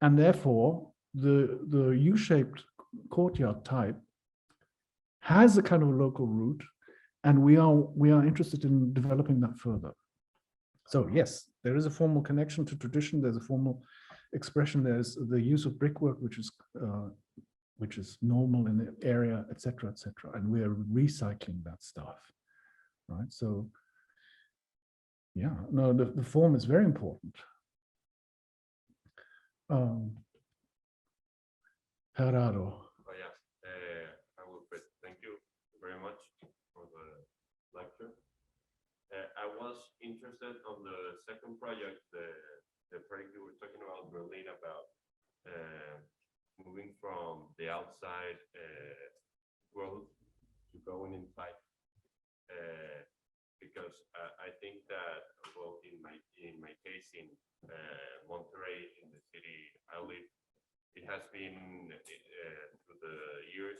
And therefore, the U-shaped courtyard type has a kind of local root, and we are interested in developing that further. So yes, there is a formal connection to tradition. There's a formal expression. There's the use of brickwork, which is normal in the area, etc., etc. And we are recycling that stuff, right? So yeah, no, the form is very important. Gerardo. Oh, yes, Wilfried, thank you very much for the lecture. I was interested on the second project, the project you were talking about, Berlin, about moving from the outside growth to going inside. Because I think that, well, in my case in Monterrey, in the city I live, it has been through the years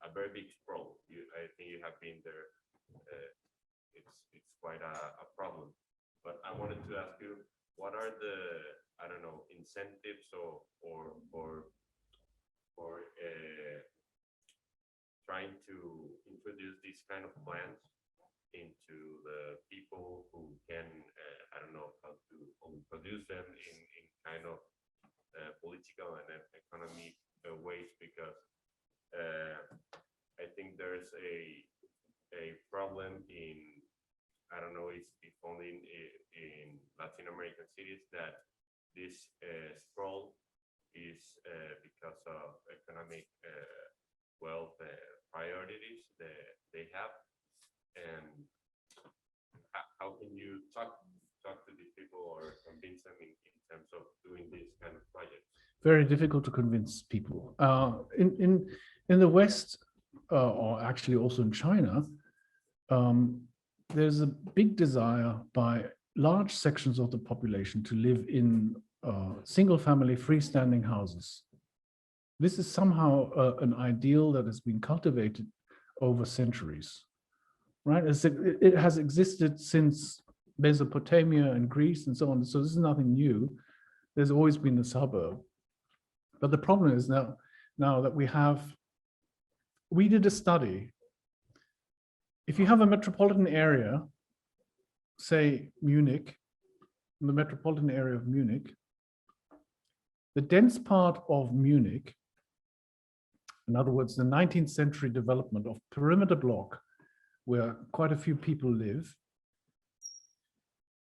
a very big sprawl. I think you have been there. It's quite a problem. But I wanted to ask you, what are the, I don't know, incentives or trying to introduce these kind of plans into the people who can, I don't know how to produce them in kind of political and economic ways, because I think there's a problem in, I don't know if only in Latin American cities, that this sprawl is because of economic wealth priorities that they have. And how can you talk to these people or convince them in terms of doing this kind of projects? Very difficult to convince people. In the West, or actually also in China, there's a big desire by large sections of the population to live in single-family freestanding houses. This is somehow an ideal that has been cultivated over centuries. Right? It has existed since Mesopotamia and Greece and so on. So this is nothing new. There's always been a suburb. But the problem is now that we did a study. If you have a metropolitan area, say Munich, in the metropolitan area of Munich, the dense part of Munich, in other words, the 19th century development of perimeter block, where quite a few people live,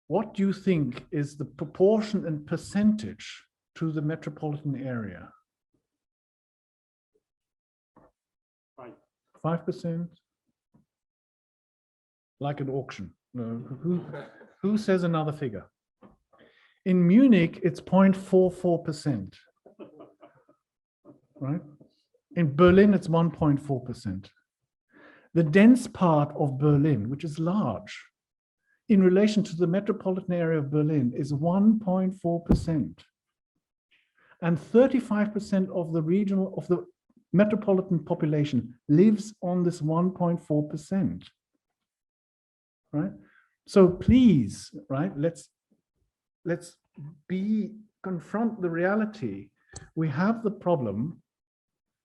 what do you think is the proportion and percentage to the metropolitan area? 5%? Like an auction. No, who says another figure? In Munich, it's 0.44%. Right? In Berlin, it's 1.4%. The dense part of Berlin, which is large, in relation to the metropolitan area of Berlin, is 1.4%. And 35% of the metropolitan population lives on this 1.4%. Right? So please, right, let's confront the reality. We have the problem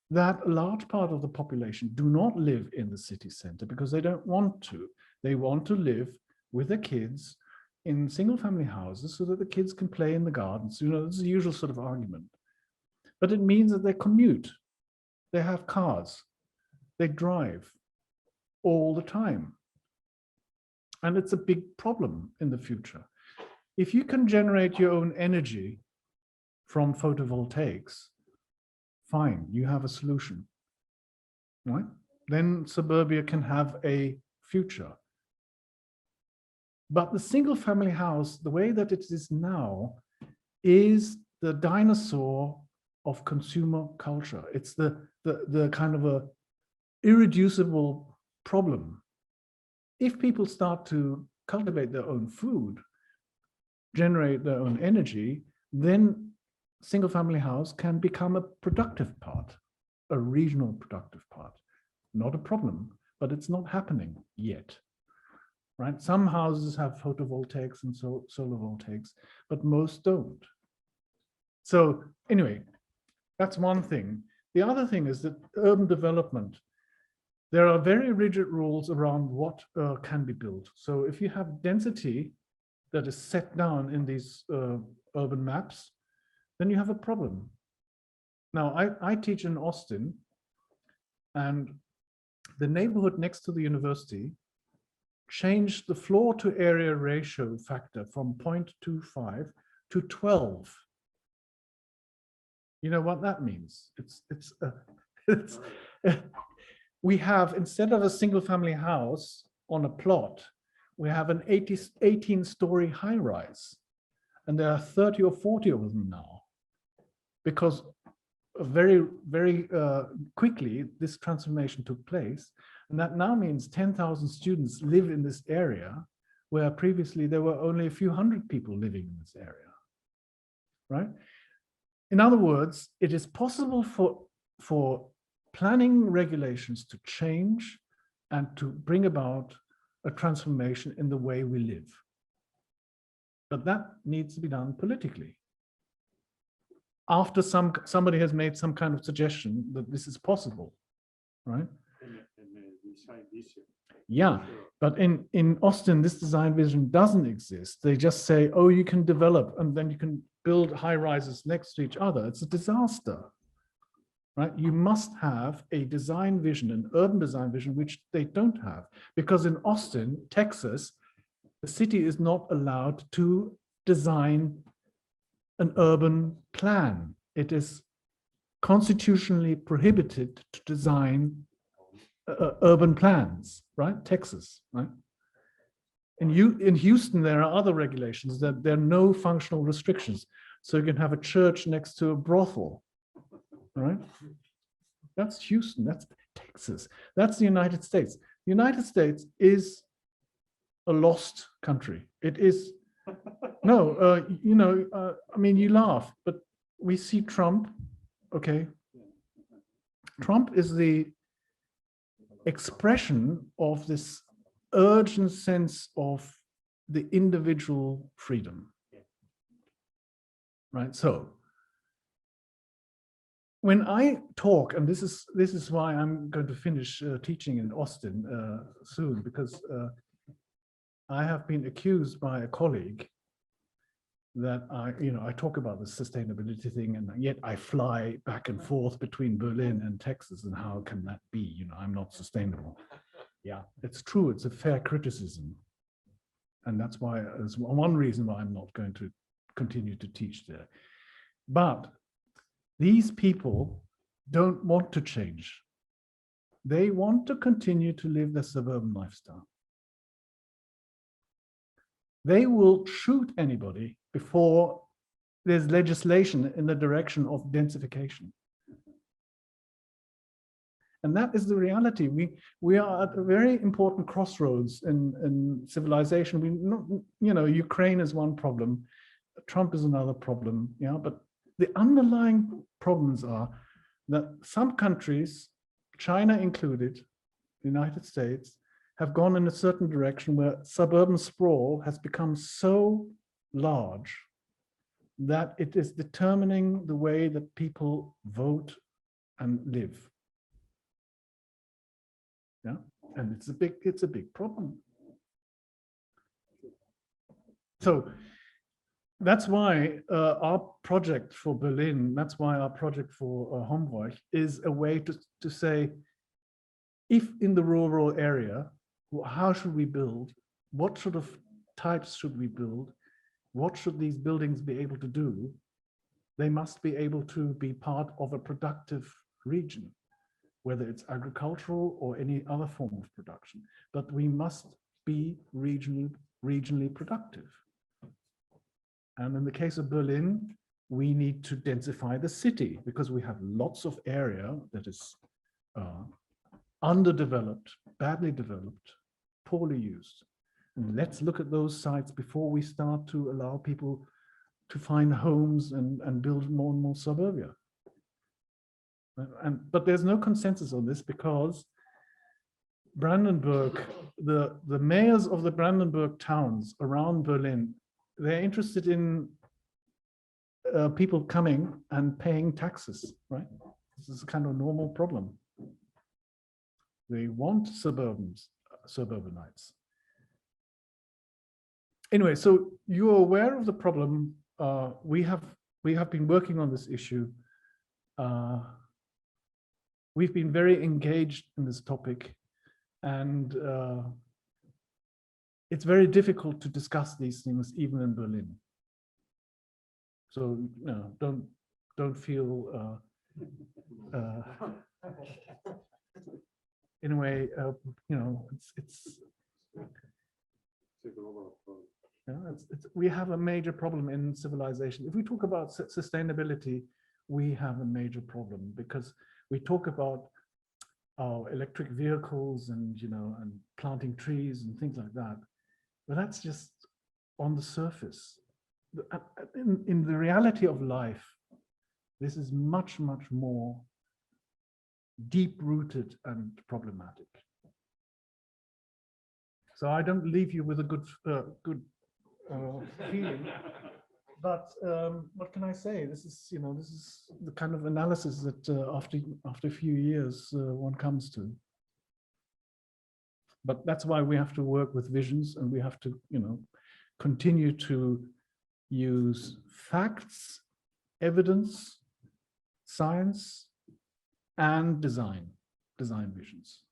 that a large part of the population do not live in the city center because they don't want to. They want to live with their kids in single family houses so that the kids can play in the gardens. You know, this is the usual sort of argument. But it means that they commute, they have cars, they drive all the time. And it's a big problem in the future. If you can generate your own energy from photovoltaics, fine, you have a solution, right? Then suburbia can have a future. But the single family house, the way that it is now, is the dinosaur of consumer culture. It's the kind of a irreducible problem. If people start to cultivate their own food, generate their own energy, then single family house can become a productive part, a regional productive part. Not a problem, but it's not happening yet, right? Some houses have photovoltaics and solar voltaics, but most don't. So anyway, that's one thing. The other thing is that urban development, there are very rigid rules around what can be built. So if you have density that is set down in these urban maps, then you have a problem. Now, I teach in Austin, and the neighborhood next to the university changed the floor to area ratio factor from 0.25 to 12. You know what that means? We have, instead of a single family house on a plot, we have an 18-story high rise. And there are 30 or 40 of them now, because very, very quickly this transformation took place. And that now means 10,000 students live in this area, where previously there were only a few hundred people living in this area, right? In other words, it is possible for planning regulations to change and to bring about a transformation in the way we live. But that needs to be done politically. After somebody has made some kind of suggestion that this is possible, right? Yeah, but in Austin, this design vision doesn't exist. They just say, oh, you can develop and then you can build high rises next to each other. It's a disaster, right? You must have a design vision, an urban design vision, which they don't have. Because in Austin, Texas, the city is not allowed to design an urban plan. It is constitutionally prohibited to design urban plans, right? Texas, right? In Houston, there are other regulations that there are no functional restrictions. So you can have a church next to a brothel, right? That's Houston, that's Texas, that's the United States. The United States is a lost country. It is, no, I mean, you laugh, but we see Trump, okay? Trump is the expression of this urgent sense of the individual freedom, right? So when I talk, and this is why I'm going to finish teaching in Austin soon, because I have been accused by a colleague that I talk about the sustainability thing, and yet I fly back and forth between Berlin and Texas, and how can that be? I'm not sustainable. Yeah, it's true. It's a fair criticism. And that's why, there's one reason why I'm not going to continue to teach there. But these people don't want to change. They want to continue to live their suburban lifestyle. They will shoot anybody before there's legislation in the direction of densification. And that is the reality. We are at a very important crossroads in civilization. Ukraine is one problem, Trump is another problem, but the underlying problems are that some countries, China included, the United States, have gone in a certain direction where suburban sprawl has become so large that it is determining the way that people vote and live. Yeah, and it's a big problem. So that's why our project for Berlin, that's why our project for Homburg is a way to say, if in the rural area, how should we build? What sort of types should we build? What should these buildings be able to do? They must be able to be part of a productive region, whether it's agricultural or any other form of production. But we must be regionally productive. And in the case of Berlin, we need to densify the city because we have lots of area that is underdeveloped, badly developed, poorly used. And let's look at those sites before we start to allow people to find homes and build more and more suburbia. But there's no consensus on this because Brandenburg, the mayors of the Brandenburg towns around Berlin, they're interested in people coming and paying taxes, right? This is a kind of normal problem. They want suburbanites. Anyway, so you're aware of the problem. We have been working on this issue. We've been very engaged in this topic, and it's very difficult to discuss these things even in Berlin. So no, don't feel in a way, you know, we have a major problem in civilization. If we talk about sustainability, we have a major problem because we talk about our electric vehicles and, you know, and planting trees and things like that. But that's just on the surface. In the reality of life, this is much, much more deep-rooted and problematic. So I don't leave you with a good feeling, but what can I say? This is, you know, this is the kind of analysis that after a few years one comes to. But that's why we have to work with visions, and we have to, you know, continue to use facts, evidence, science, and design visions.